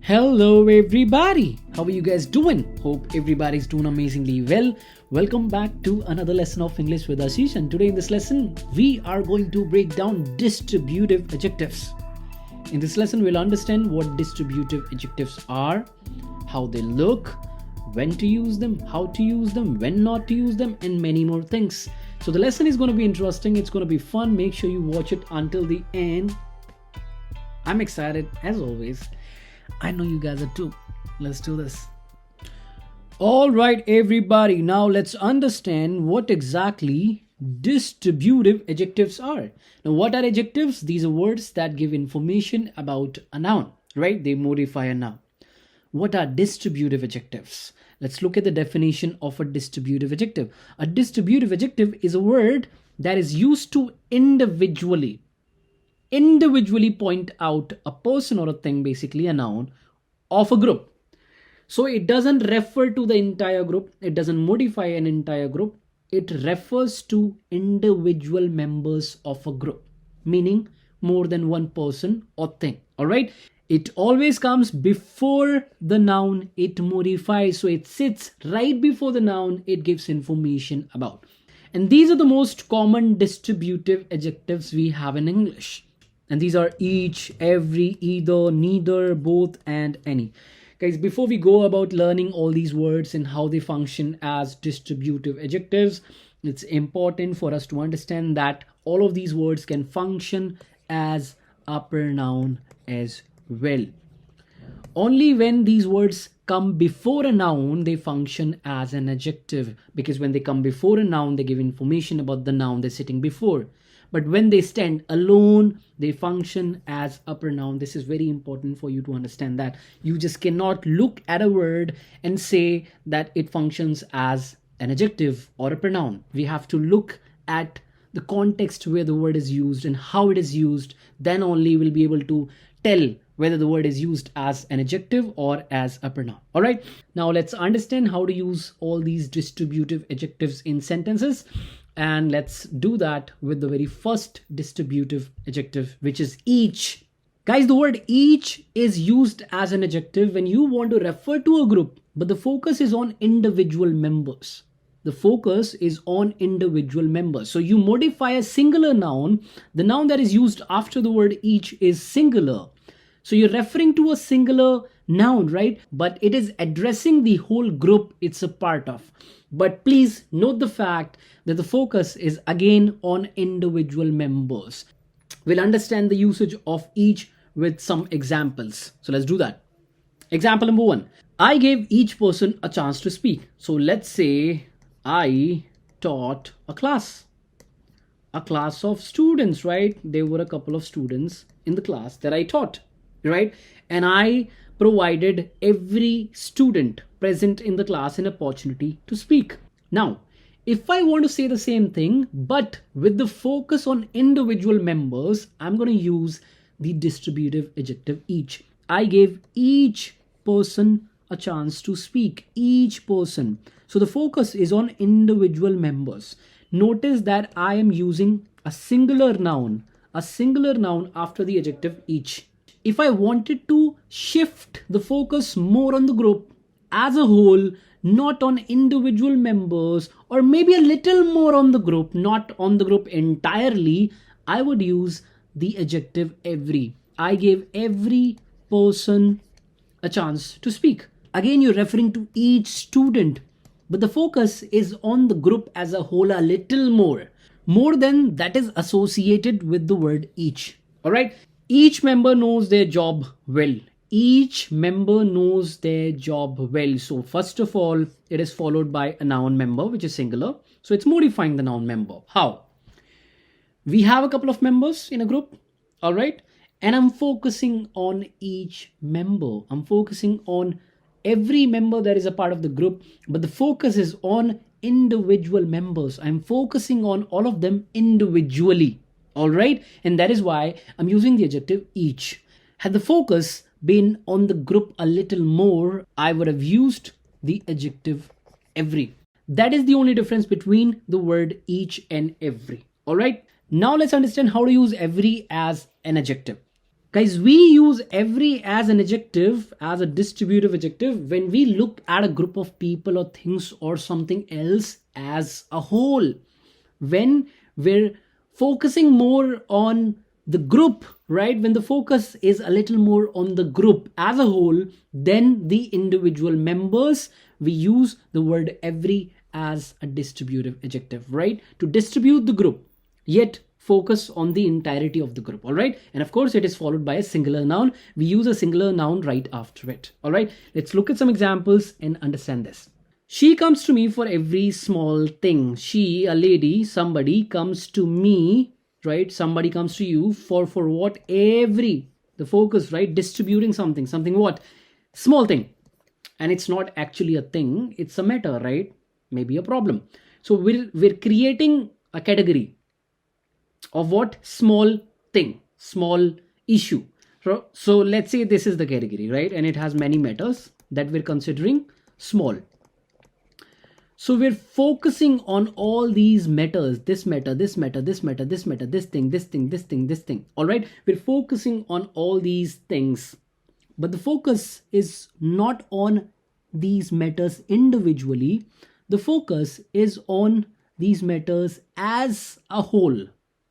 Hello everybody, how are you guys doing? Hope everybody's doing amazingly well. Welcome back to another lesson of English with Ashish, and today in this lesson we are going to break down distributive adjectives. In this lesson we'll understand what distributive adjectives are, how they look, when to use them, how to use them, when not to use them, and many more things. So the lesson is going to be interesting, it's going to be fun. Make sure you watch it until the end. I'm excited as always. I know you guys are too. Let's do this. All right, everybody. Now let's understand what exactly distributive adjectives are. Now, what are adjectives? These are words that give information about a noun, right? They modify a noun. What are distributive adjectives? Let's look at the definition of a distributive adjective. A distributive adjective is a word that is used to individually point out a person or a thing, basically a noun, of a group. So it doesn't refer to the entire group, it doesn't modify an entire group, it refers to individual members of a group, meaning more than one person or thing. All right, it always comes before the noun it modifies, so it sits right before the noun it gives information about. And these are the most common distributive adjectives we have in English. And these are each, every, either, neither, both, and any. Guys, before we go about learning all these words and how they function as distributive adjectives, it's important for us to understand that all of these words can function as a pronoun as well. Only when these words come before a noun, they function as an adjective, because when they come before a noun, they give information about the noun they're sitting before. But when they stand alone, they function as a pronoun. This is very important for you to understand that. You just cannot look at a word and say that it functions as an adjective or a pronoun. We have to look at the context where the word is used and how it is used. Then only we'll be able to tell whether the word is used as an adjective or as a pronoun. All right, now let's understand how to use all these distributive adjectives in sentences. And let's do that with the very first distributive adjective, which is each. Guys, the word each is used as an adjective when you want to refer to a group, but the focus is on individual members. The focus is on individual members. So you modify a singular noun. The noun that is used after the word each is singular. So you're referring to a singular noun, right? But it is addressing the whole group it's a part of. But please note the fact that the focus is again on individual members. We'll understand the usage of each with some examples. So let's do that. Example number 1. I gave each person a chance to speak. So let's say I taught a class of students, right? There were a couple of students in the class that I taught, right? And I provided every student present in the class an opportunity to speak. Now, if I want to say the same thing, but with the focus on individual members, I'm going to use the distributive adjective each. I gave each person a chance to speak. Each person. So the focus is on individual members. Notice that I am using a singular noun after the adjective each. If I wanted to shift the focus more on the group as a whole, not on individual members, or maybe a little more on the group, not on the group entirely, I would use the adjective every. I gave every person a chance to speak. Again, you're referring to each student, but the focus is on the group as a whole a little more than that is associated with the word each. All right. Each member knows their job well. Each member knows their job well. So first of all, it is followed by a noun member, which is singular. So it's modifying the noun member. How? We have a couple of members in a group. All right. And I'm focusing on each member. I'm focusing on every member that is a part of the group. But the focus is on individual members. I'm focusing on all of them individually. All right. And that is why I'm using the adjective each. Had the focus been on the group a little more, I would have used the adjective every. That is the only difference between the word each and every. All right. Now let's understand how to use every as an adjective. Guys, we use every as an adjective, as a distributive adjective, when we look at a group of people or things or something else as a whole. When we're focusing more on the group, right? When the focus is a little more on the group as a whole than the individual members, we use the word every as a distributive adjective, right? To distribute the group, yet focus on the entirety of the group. All right, and of course it is followed by a singular noun. We use a singular noun right after it. All right, let's look at some examples and understand this. She comes to me for every small thing. She, a lady, somebody comes to me, right? Somebody comes to you for what? Every, the focus, right? Distributing something, something what? Small thing. And it's not actually a thing, it's a matter, right? Maybe a problem. So we're creating a category of what? Small thing, small issue. So let's say this is the category, right? And it has many matters that we're considering small. So we're focusing on all these matters, this matter, this matter, this matter, this matter, this thing, this thing, this thing, this thing. All right, we're focusing on all these things, but the focus is not on these matters individually. The focus is on these matters as a whole,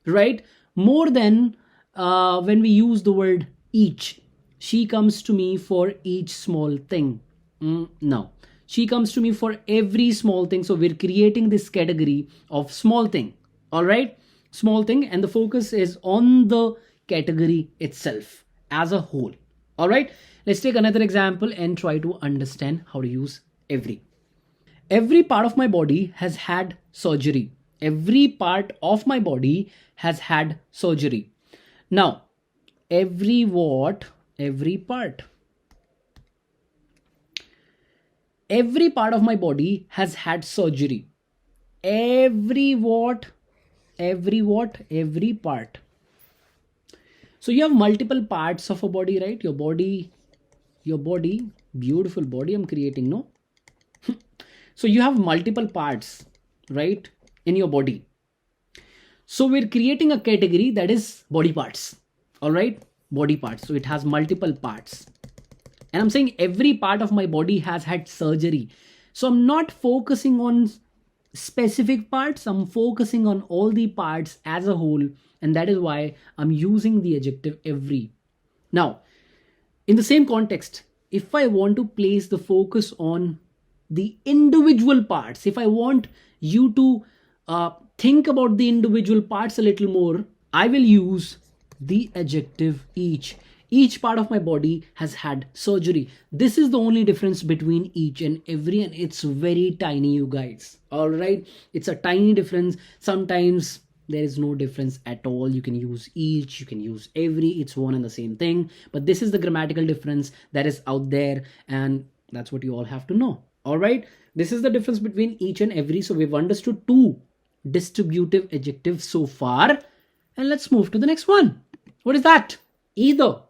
right? More than when we use the word each. She comes to me for each small thing. No, she comes to me for every small thing. So we're creating this category of small thing. All right, small thing, and the focus is on the category itself as a whole. All right, let's take another example and try to understand how to use every. Every part of my body has had surgery. Every part of my body has had surgery. Now, every what? Every part. Every part of my body has had surgery. Every what? Every what? Every part. So you have multiple parts of a body, right? Your body, beautiful body I'm creating, no? So you have multiple parts, right, in your body. So we're creating a category that is body parts. All right, body parts. So it has multiple parts. And I'm saying every part of my body has had surgery. So I'm not focusing on specific parts. I'm focusing on all the parts as a whole. And that is why I'm using the adjective every. Now, in the same context, if I want to place the focus on the individual parts, if I want you to think about the individual parts a little more, I will use the adjective each. Each part of my body has had surgery. This is the only difference between each and every, and it's very tiny, you guys. All right, it's a tiny difference. Sometimes there is no difference at all. You can use each, you can use every, it's one and the same thing. But this is the grammatical difference that is out there, and that's what you all have to know. All right, this is the difference between each and every. So we've understood two distributive adjectives so far, and let's move to the next one. What is that? Either.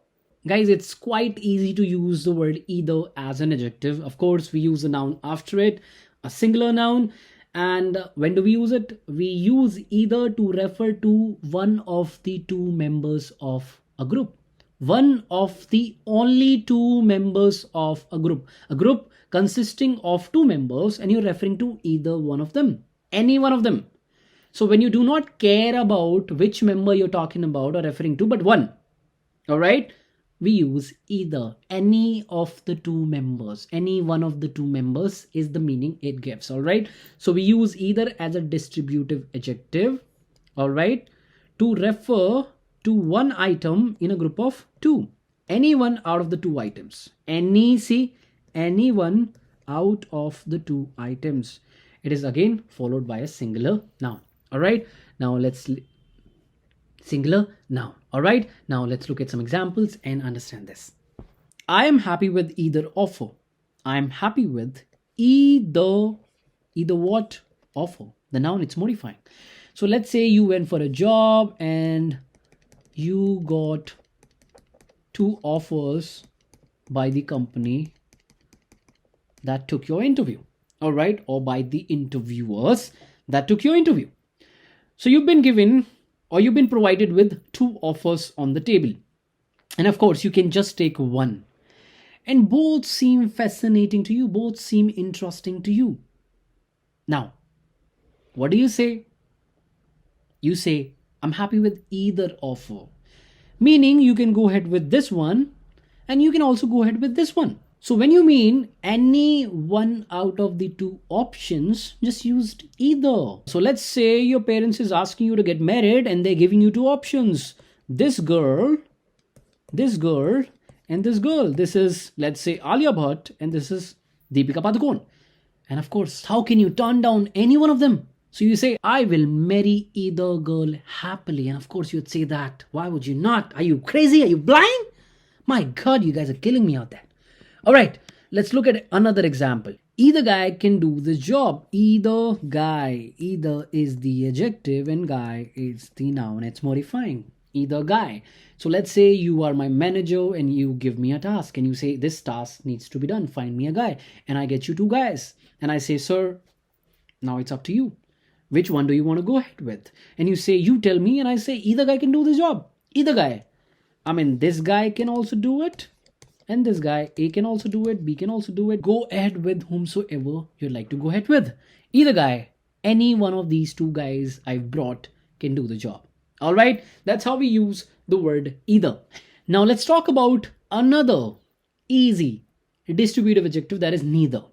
Guys, it's quite easy to use the word either as an adjective. Of course, we use a noun after it, a singular noun. And when do we use it? We use either to refer to one of the two members of a group. One of the only two members of a group. A group consisting of two members, and you're referring to either one of them, any one of them. So when you do not care about which member you're talking about or referring to, but one, all right, we use either. Any of the two members, any one of the two members is the meaning it gives. All right, so we use either as a distributive adjective, all right, to refer to one item in a group of two. Any one out of the two items. Any one out of the two items. It is again followed by a singular noun. All right, now let's singular noun. All right, now let's look at some examples and understand this. I am happy with either offer. I am happy with either what? Offer. The noun, it's modifying. So let's say you went for a job and you got two offers by the company that took your interview. All right, or by the interviewers that took your interview. So you've been given, or you've been provided with two offers on the table. And of course, you can just take one. And both seem fascinating to you, both seem interesting to you. Now, what do you say? You say, I'm happy with either offer. Meaning you can go ahead with this one and you can also go ahead with this one. So when you mean any one out of the two options, just used either. So let's say your parents is asking you to get married and they're giving you two options. This girl, and this girl. This is, let's say, Alia Bhatt and this is Deepika Padukone. And of course, how can you turn down any one of them? So you say, I will marry either girl happily. And of course, you'd say that. Why would you not? Are you crazy? Are you blind? My God, you guys are killing me out there. All right, let's look at another example. Either guy can do this job. Either guy, either is the adjective and guy is the noun. It's modifying. Either guy. So let's say you are my manager and you give me a task and you say this task needs to be done. Find me a guy. And I get you two guys. And I say, sir, now it's up to you. Which one do you want to go ahead with? And you say, you tell me, and I say, either guy can do the job. Either guy. I mean, this guy can also do it. And this guy, A can also do it, B can also do it. Go ahead with whomsoever you'd like to go ahead with. Either guy, any one of these two guys I've brought can do the job. All right, that's how we use the word either. Now let's talk about another easy distributive adjective, that is neither.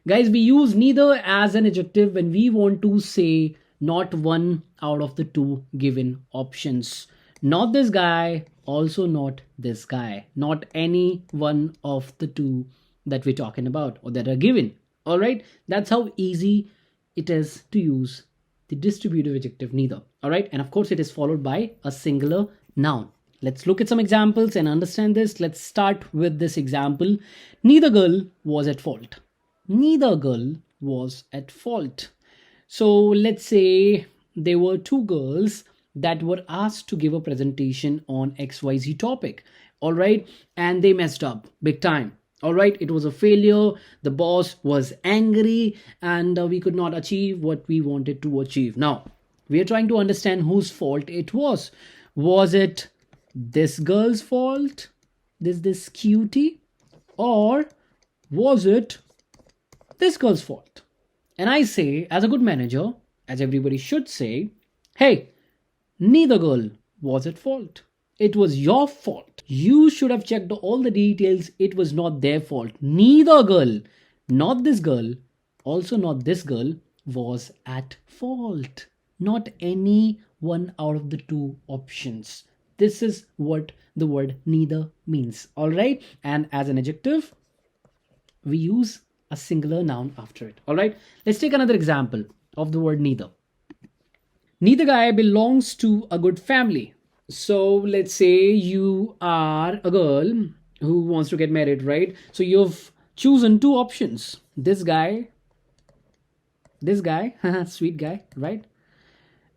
Guys, we use neither as an adjective when we want to say not one out of the two given options. Not this guy, also not this guy. Not any one of the two that we're talking about or that are given. All right, that's how easy it is to use the distributive adjective neither. All right, and of course it is followed by a singular noun. Let's look at some examples and understand this. Let's start with this example. Neither girl was at fault. Neither girl was at fault. So let's say there were two girls that were asked to give a presentation on XYZ topic. All right, and they messed up big time. All right, it was a failure. The boss was angry and we could not achieve what we wanted to achieve. Now, we are trying to understand whose fault it was. Was it this girl's fault? This cutie? Or was it this girl's fault? And I say, as a good manager, as everybody should say, hey, neither girl was at fault. It was your fault. You should have checked all the details. It was not their fault. Neither girl, not this girl, also not this girl, was at fault. Not any one out of the two options. This is what the word neither means. All right. And as an adjective, we use a singular noun after it. All right. Let's take another example of the word neither. Neither guy belongs to a good family. So let's say you are a girl who wants to get married, right? So you've chosen two options. This guy, sweet guy, right?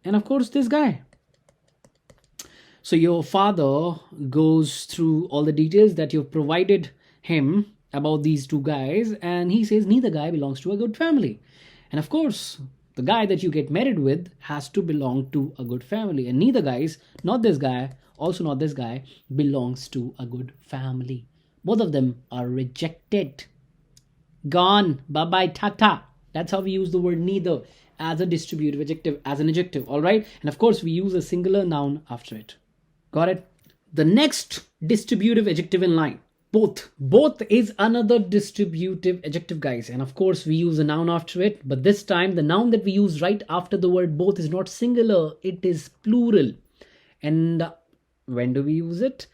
And of course, this guy. So your father goes through all the details that you've provided him about these two guys, and he says neither guy belongs to a good family. And of course, the guy that you get married with has to belong to a good family. And neither guys, not this guy, also not this guy, belongs to a good family. Both of them are rejected. Gone. Bye-bye, tata. That's how we use the word neither as a distributive adjective, as an adjective. All right. And of course, we use a singular noun after it. Got it? The next distributive adjective in line. Both is another distributive adjective, guys. And of course, we use a noun after it. But this time, the noun that we use right after the word both is not singular. It is plural. And when do we use it?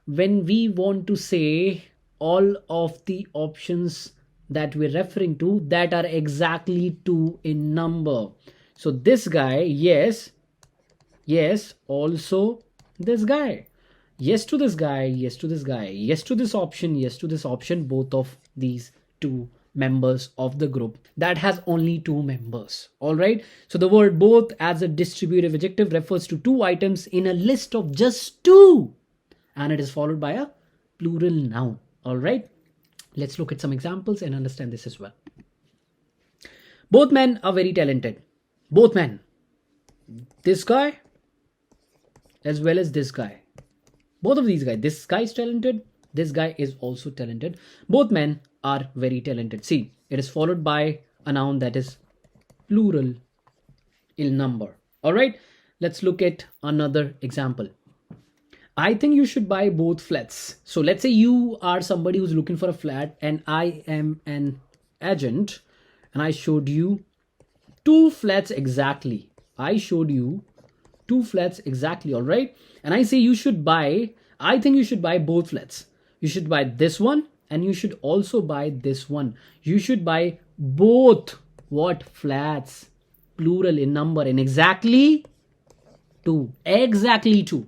When we want to say all of the options that we're referring to that are exactly two in number. So this guy, yes, also this guy. Yes to this guy, yes to this guy, yes to this option, yes to this option, both of these two members of the group that has only two members. All right. So the word both as a distributive adjective refers to two items in a list of just two, and it is followed by a plural noun. All right. Let's look at some examples and understand this as well. Both men are very talented. Both men. This guy as well as this guy. Both of these guys, this guy is talented, this guy is also talented. Both men are very talented. See, it is followed by a noun that is plural in number. All right, let's look at another example. I think you should buy both flats. So let's say you are somebody who's looking for a flat and I am an agent and I showed you two flats exactly. I showed you two flats exactly, all right? And I say you should buy, I think you should buy both flats. You should buy this one and you should also buy this one. You should buy both what flats, plural in number, and exactly two. Exactly two.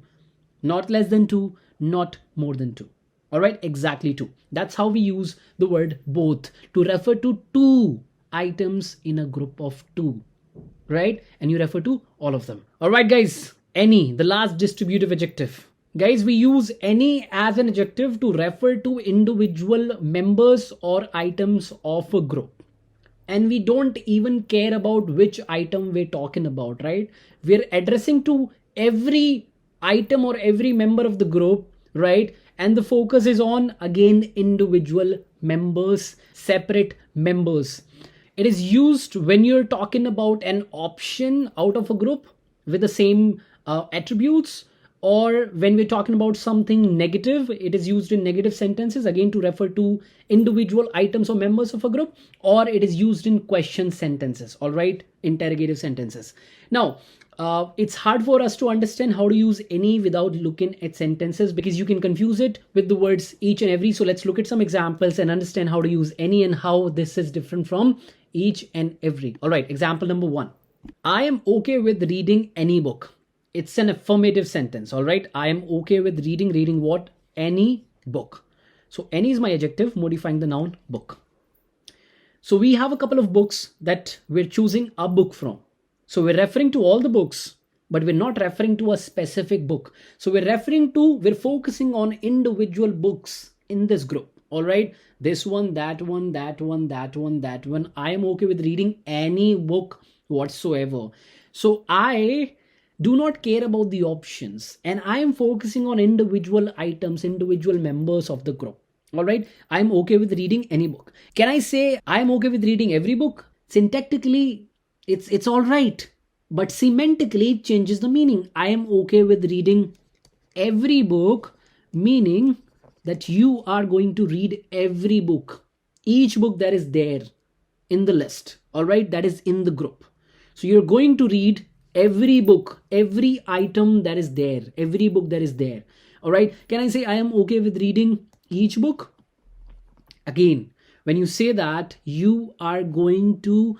Not less than two, not more than two. All right, exactly two. That's how we use the word both to refer to two items in a group of two, right? And you refer to all of them. All right, guys, any, the last distributive adjective. Guys, we use any as an adjective to refer to individual members or items of a group. And we don't even care about which item we're talking about, right? We're addressing to every item or every member of the group, right? And the focus is on, again, individual members, separate members. It is used when you're talking about an option out of a group with the same attributes, or when we're talking about something negative, it is used in negative sentences, again to refer to individual items or members of a group, or it is used in question sentences, all right, interrogative sentences. Now, it's hard for us to understand how to use any without looking at sentences, because you can confuse it with the words each and every. So let's look at some examples and understand how to use any and how this is different from each and every. All right, example number one. I am okay with reading any book. It's an affirmative sentence, all right? I am okay with reading what? Any book. So any is my adjective modifying the noun book. So we have a couple of books that we're choosing a book from. So we're referring to all the books, but we're not referring to a specific book. So we're focusing on individual books in this group, all right? This one, that one, that one, that one, that one. I am okay with reading any book whatsoever. So I do not care about the options, and I am focusing on individual items, individual members of the group. All right, I'm okay with reading any book. Can I say I'm okay with reading every book? Syntactically, it's all right, but semantically it changes the meaning. I am okay with reading every book, meaning that you are going to read every book, each book that is there in the list, all right, that is in the group. So you're going to read every book, every item that is there, every book that is there, all right? Can I say I am okay with reading each book? Again, when you say that, you are going to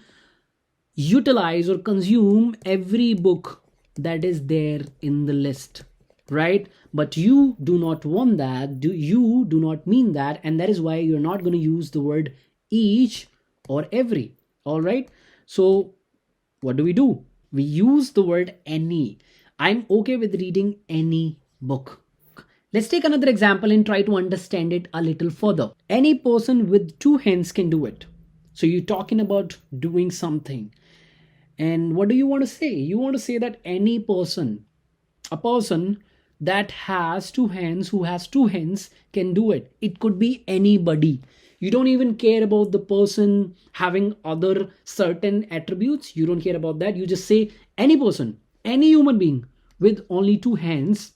utilize or consume every book that is there in the list, right? But you do not want that, you do not mean that, and that is why you're not going to use the word each or every, all right? So what do? We use the word any. I'm okay with reading any book. Let's take another example and try to understand it a little further. Any person with two hands can do it. So you're talking about doing something. And what do you want to say? You want to say that any person, a person that has two hands, who has two hands, can do it. It could be anybody. You don't even care about the person having other certain attributes. You don't care about that. You just say any person, any human being with only two hands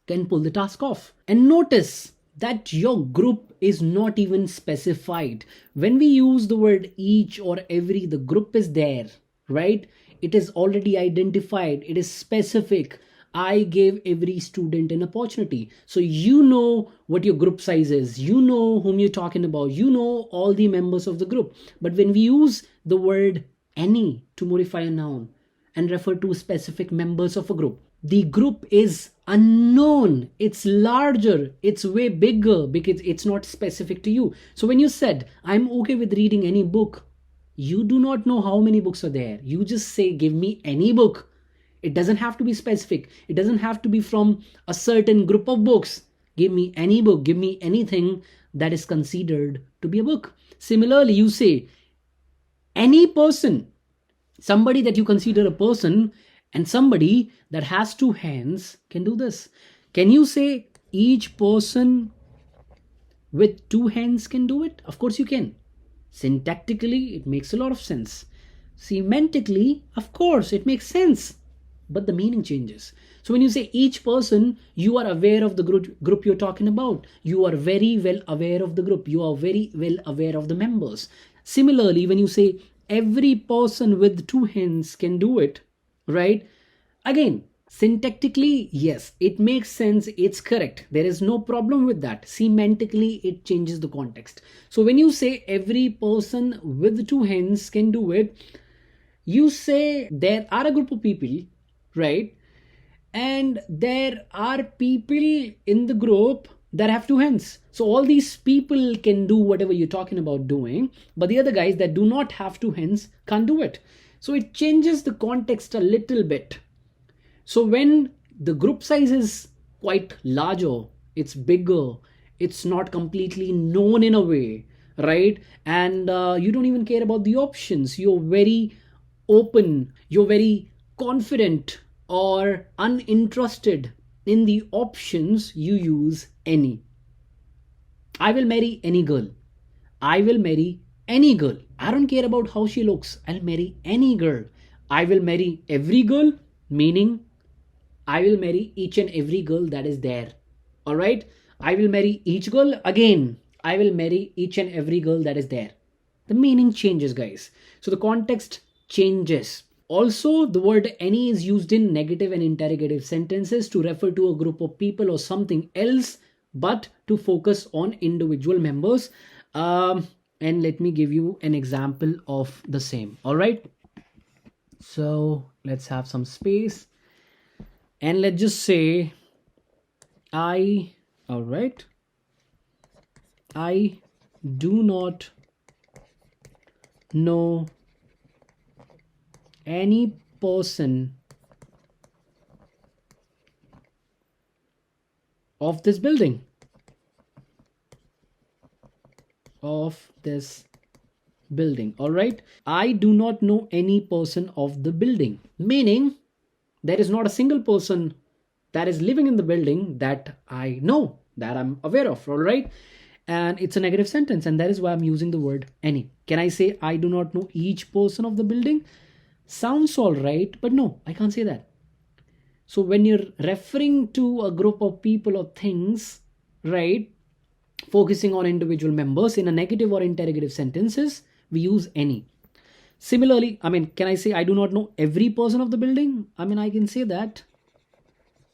can pull the task off. And notice that your group is not even specified. When we use the word each or every, the group is there, right? It is already identified. It is specific. I gave every student an opportunity. So you know what your group size is. You know whom you're talking about. You know all the members of the group. But when we use the word any to modify a noun and refer to specific members of a group, the group is unknown. It's larger. It's way bigger because it's not specific to you. So when you said, I'm okay with reading any book, you do not know how many books are there. You just say, give me any book. It doesn't have to be specific. It doesn't have to be from a certain group of books. Give me any book. Give me anything that is considered to be a book. Similarly, you say any person, somebody that you consider a person, and somebody that has two hands can do this. Can you say each person with two hands can do it? Of course you can. Syntactically, it makes a lot of sense. Semantically, of course, it makes sense. But the meaning changes. So when you say each person, you are aware of the group you're talking about. You are very well aware of the group. You are very well aware of the members. Similarly, when you say every person with two hands can do it, right? Again, syntactically, yes, it makes sense. It's correct. There is no problem with that. Semantically, it changes the context. So when you say every person with two hands can do it, you say there are a group of people, right? And there are people in the group that have two hands. So all these people can do whatever you're talking about doing, but the other guys that do not have two hands can't do it. So it changes the context a little bit. So when the group size is quite larger, it's bigger, it's not completely known in a way, right? And you don't even care about the options. You're very open, you're very confident or uninterested in the options. You use any. I will marry any girl. I will marry any girl. I don't care about how she looks. I'll marry any girl. I will marry every girl, meaning I will marry each and every girl that is there. All right. I will marry each girl. Again, I will marry each and every girl that is there. The meaning changes, guys. So the context changes. Also, the word any is used in negative and interrogative sentences to refer to a group of people or something else, but to focus on individual members. And let me give you an example of the same. All right. So let's have some space. And let's just say I do not know any person of this building. All right. I do not know any person of the building, meaning there is not a single person that is living in the building that I know, that I'm aware of. All right. And it's a negative sentence, and that is why I'm using the word any. Can I say I do not know each person of the building? Sounds all right, but no, I can't say that. So when you're referring to a group of people or things, right, focusing on individual members in a negative or interrogative sentences, we use any. Similarly, can I say I do not know every person of the building? I can say that,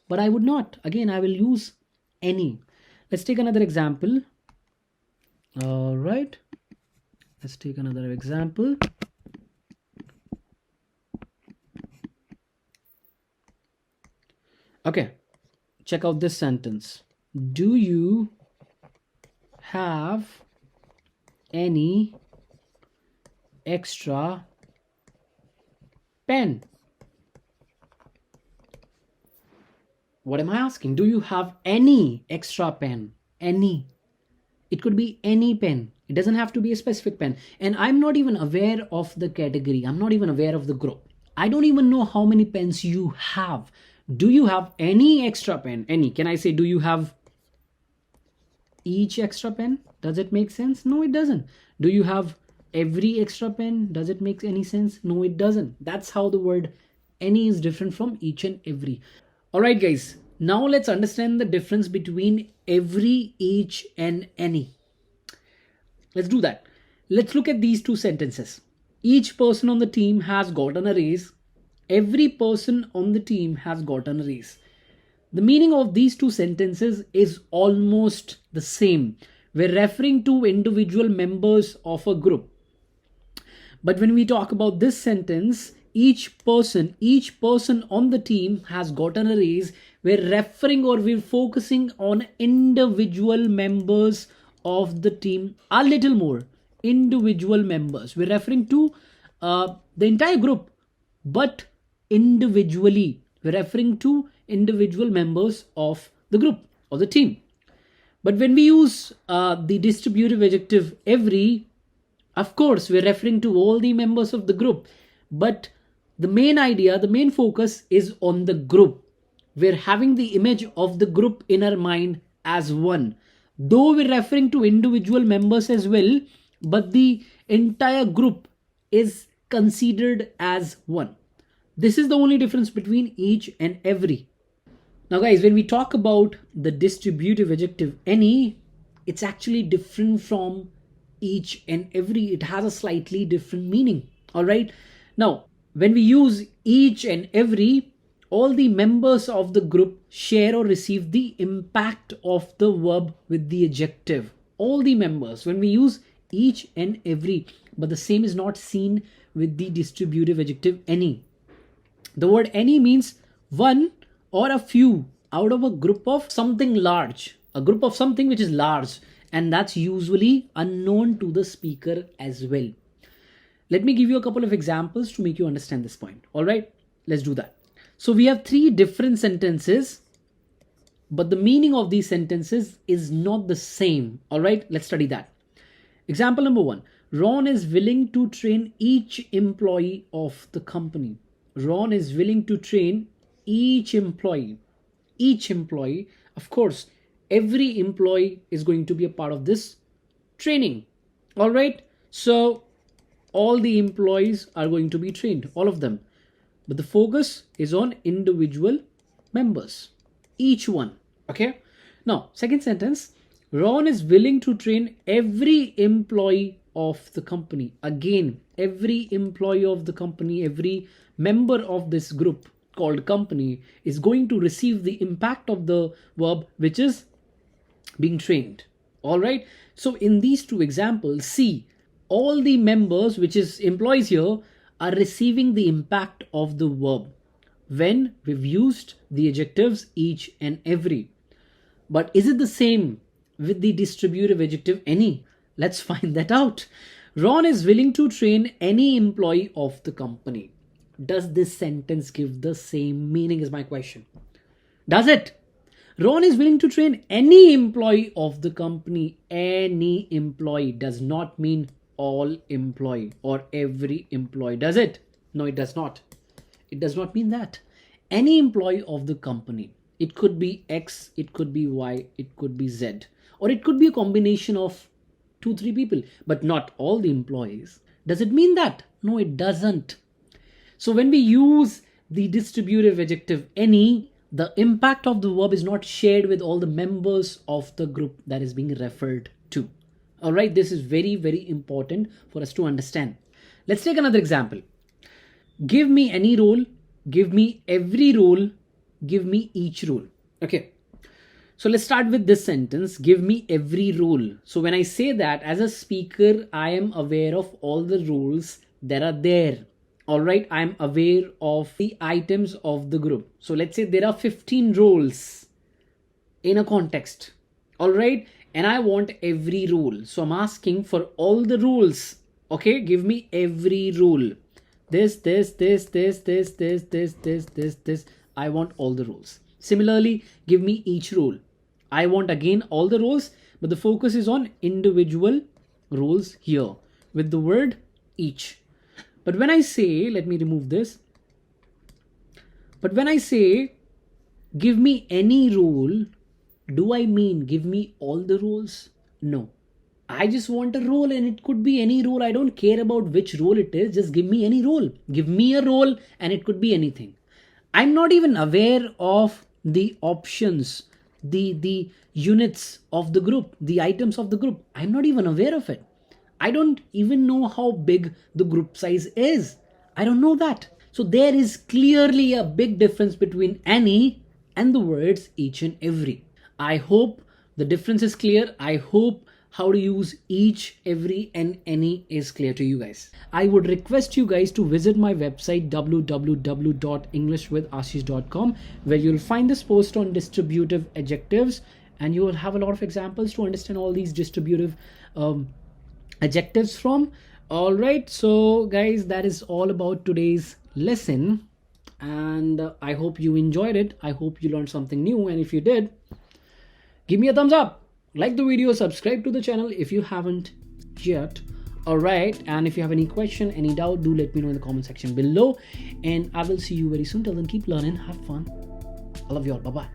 but I would not. Again, I will use any. Let's take another example. All right. Let's take another example. Okay. Check out this sentence. Do you have any extra pen? What am I asking? Do you have any extra pen? Any. It could be any pen. It doesn't have to be a specific pen. And I'm not even aware of the category. I'm not even aware of the group. I don't even know how many pens you have. Do you have any extra pen? Any. Can I say, do you have each extra pen? Does it make sense? No, it doesn't. Do you have every extra pen? Does it make any sense? No, it doesn't. That's how the word any is different from each and every. All right, guys. Now let's understand the difference between every, each, and any. Let's do that. Let's look at these two sentences. Each person on the team has gotten a raise. Every person on the team has gotten a raise. The meaning of these two sentences is almost the same. We're referring to individual members of a group. But when we talk about this sentence, each person on the team has gotten a raise, we're referring or we're focusing on individual members of the team a little more. Individual members. We're referring to the entire group, but individually. We're referring to individual members of the group or the team. But when we use the distributive adjective every, of course, we're referring to all the members of the group. But the main idea, the main focus is on the group. We're having the image of the group in our mind as one. Though we're referring to individual members as well, but the entire group is considered as one. This is the only difference between each and every. Now guys, when we talk about the distributive adjective any, it's actually different from each and every. It has a slightly different meaning. All right. Now, when we use each and every, all the members of the group share or receive the impact of the verb with the adjective. All the members, when we use each and every, but the same is not seen with the distributive adjective any. The word any means one or a few out of a group of something large, a group of something which is large, and that's usually unknown to the speaker as well. Let me give you a couple of examples to make you understand this point. All right, let's do that. So we have three different sentences, but the meaning of these sentences is not the same. All right, let's study that. Example number one, Ron is willing to train each employee of the company. Ron is willing to train each employee. Each employee, of course, every employee is going to be a part of this training. All right, so all the employees are going to be trained, all of them. But the focus is on individual members, each one. Okay. Now, second sentence, Ron is willing to train every employee of the company. Again, every employee of the company, every member of this group called company is going to receive the impact of the verb which is being trained. All right. So in these two examples, see, all the members, which is employees here, are receiving the impact of the verb when we've used the adjectives each and every. But is it the same with the distributive adjective any? Let's find that out. Ron is willing to train any employee of the company. Does this sentence give the same meaning is my question. Does it? Ron is willing to train any employee of the company. Any employee does not mean all employee or every employee, does it? No, it does not. It does not mean that. Any employee of the company. It could be X, it could be Y, it could be Z, or it could be a combination of 2-3 people, but not all the employees. Does it mean that? No, it doesn't. So when we use the distributive adjective any, the impact of the verb is not shared with all the members of the group that is being referred to. All right, this is very, very important for us to understand. Let's take another example. Give me any role, give me every role, give me each role. Okay, so let's start with this sentence, give me every role. So when I say that, as a speaker, I am aware of all the roles that are there. All right, I am aware of the items of the group. So let's say there are 15 roles in a context. All right, and I want every role. So I'm asking for all the rules. Okay, give me every rule. This. I want all the rules. Similarly, give me each rule. I want again all the roles, but the focus is on individual roles here with the word each. But when I say, let me remove this. But when I say, give me any role, do I mean give me all the roles? No. I just want a role and it could be any role. I don't care about which role it is. Just give me any role. Give me a role and it could be anything. I'm not even aware of the options, the units of the group, the items of the group. I'm not even aware of it. I don't even know how big the group size is. I don't know that. So there is clearly a big difference between any and the words each and every. I hope the difference is clear. I hope how to use each, every and any is clear to you guys. I would request you guys to visit my website www.englishwithashish.com, where you'll find this post on distributive adjectives and you will have a lot of examples to understand all these distributive adjectives from. All right, so guys, that is all about today's lesson and I hope you enjoyed it. I hope you learned something new, and if you did, give me a thumbs up, like the video, subscribe to the channel if you haven't yet. All right, and if you have any question, any doubt, do let me know in the comment section below, and I will see you very soon. Till then, keep learning, have fun. I love you all. Bye bye.